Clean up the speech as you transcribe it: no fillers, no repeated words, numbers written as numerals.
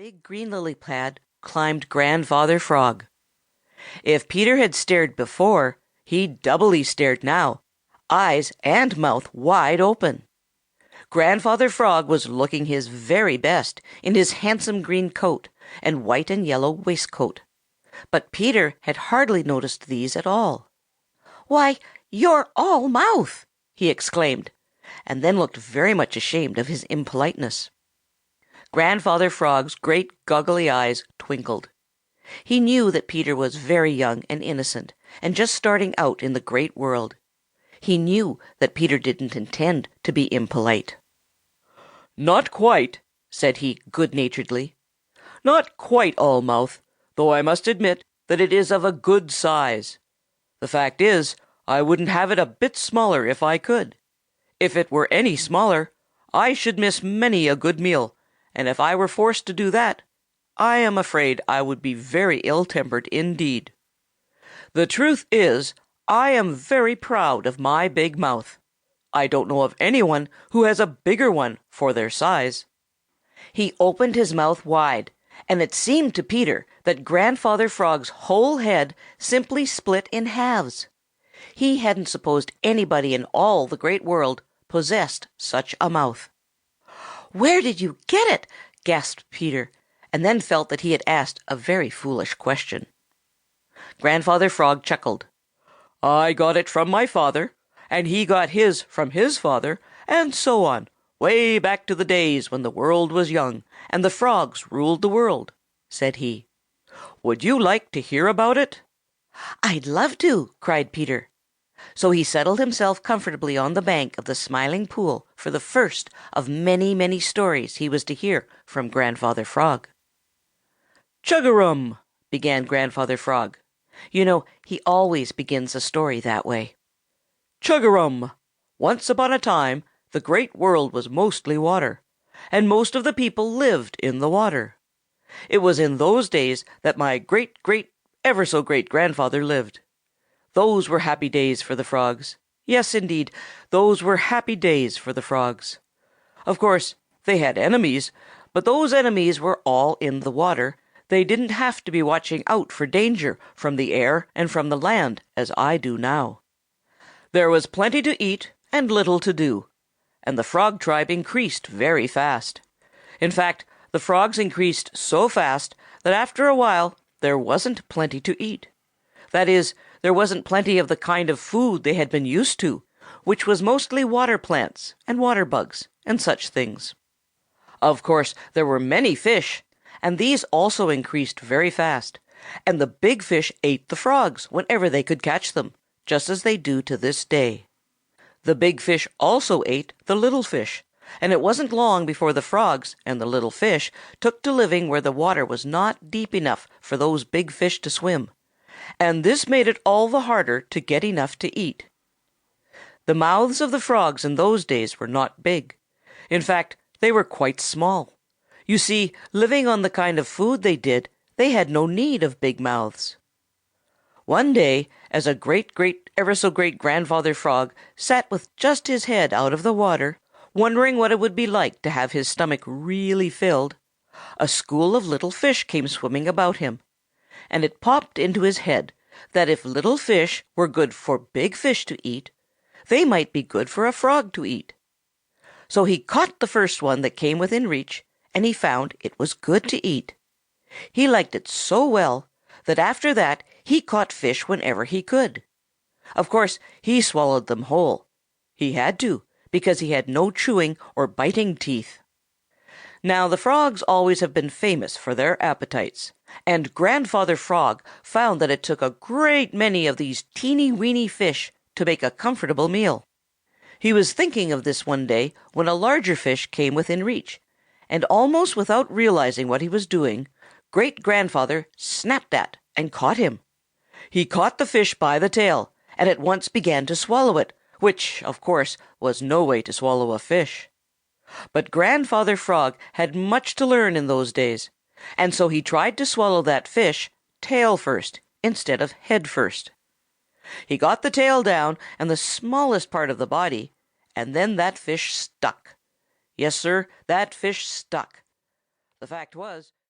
big green lily pad climbed Grandfather Frog. If Peter had stared before, he doubly stared now, eyes and mouth wide open. Grandfather Frog was looking his very best in his handsome green coat and white and yellow waistcoat. But Peter had hardly noticed these at all. "Why, you're all mouth!" he exclaimed, and then looked very much ashamed of his impoliteness. Grandfather Frog's great goggly eyes twinkled. He knew that Peter was very young and innocent and just starting out in the great world. He knew that Peter didn't intend to be impolite. "Not quite," said he good-naturedly. "Not quite all mouth, though I must admit that it is of a good size. The fact is, I wouldn't have it a bit smaller if I could. If it were any smaller, I should miss many a good meal, and if I were forced to do that, I am afraid I would be very ill-tempered indeed. The truth is, I am very proud of my big mouth. I don't know of anyone who has a bigger one for their size." He opened his mouth wide, and it seemed to Peter that Grandfather Frog's whole head simply split in halves. He hadn't supposed anybody in all the Great World possessed such a mouth. "Where did you get it?" gasped Peter, and then felt that he had asked a very foolish question. Grandfather Frog chuckled. "I got it from my father, and he got his from his father, and so on, way back to the days when the world was young and the frogs ruled the world," said he. "Would you like to hear about it?" "I'd love to!" cried Peter. So he settled himself comfortably on the bank of the Smiling Pool for the first of many, many stories he was to hear from Grandfather Frog. "Chug-a-rum!" began Grandfather Frog. You know, he always begins a story that way. "Chug-a-rum! Once upon a time, the Great World was mostly water, and most of the people lived in the water. It was in those days that my great-great-ever-so-great-grandfather lived. Those were happy days for the frogs. Yes, indeed, those were happy days for the frogs. Of course, they had enemies, but those enemies were all in the water. They didn't have to be watching out for danger from the air and from the land as I do now. There was plenty to eat and little to do, and the frog tribe increased very fast. In fact, the frogs increased so fast that after a while there wasn't plenty to eat. That is, there wasn't plenty of the kind of food they had been used to, which was mostly water plants and water bugs and such things. Of course, there were many fish, and these also increased very fast, and the big fish ate the frogs whenever they could catch them, just as they do to this day. The big fish also ate the little fish, and it wasn't long before the frogs and the little fish took to living where the water was not deep enough for those big fish to swim, and this made it all the harder to get enough to eat. The mouths of the frogs in those days were not big. In fact, they were quite small. You see, living on the kind of food they did, they had no need of big mouths. One day, as a great-great-ever-so-great-grandfather Frog sat with just his head out of the water, wondering what it would be like to have his stomach really filled, a school of little fish came swimming about him, and it popped into his head that if little fish were good for big fish to eat, they might be good for a frog to eat. So he caught the first one that came within reach, and he found it was good to eat. He liked it so well that after that he caught fish whenever he could. Of course, he swallowed them whole. He had to, because he had no chewing or biting teeth. Now, the frogs always have been famous for their appetites, and Grandfather Frog found that it took a great many of these teeny-weeny fish to make a comfortable meal. He was thinking of this one day when a larger fish came within reach, and almost without realizing what he was doing, Great-grandfather snapped at and caught him. He caught the fish by the tail, and at once began to swallow it, which, of course, was no way to swallow a fish. But Grandfather Frog had much to learn in those days, and so he tried to swallow that fish tail first instead of head first. He got the tail down and the smallest part of the body, and then that fish stuck. Yes, Sir, that fish stuck. The fact was,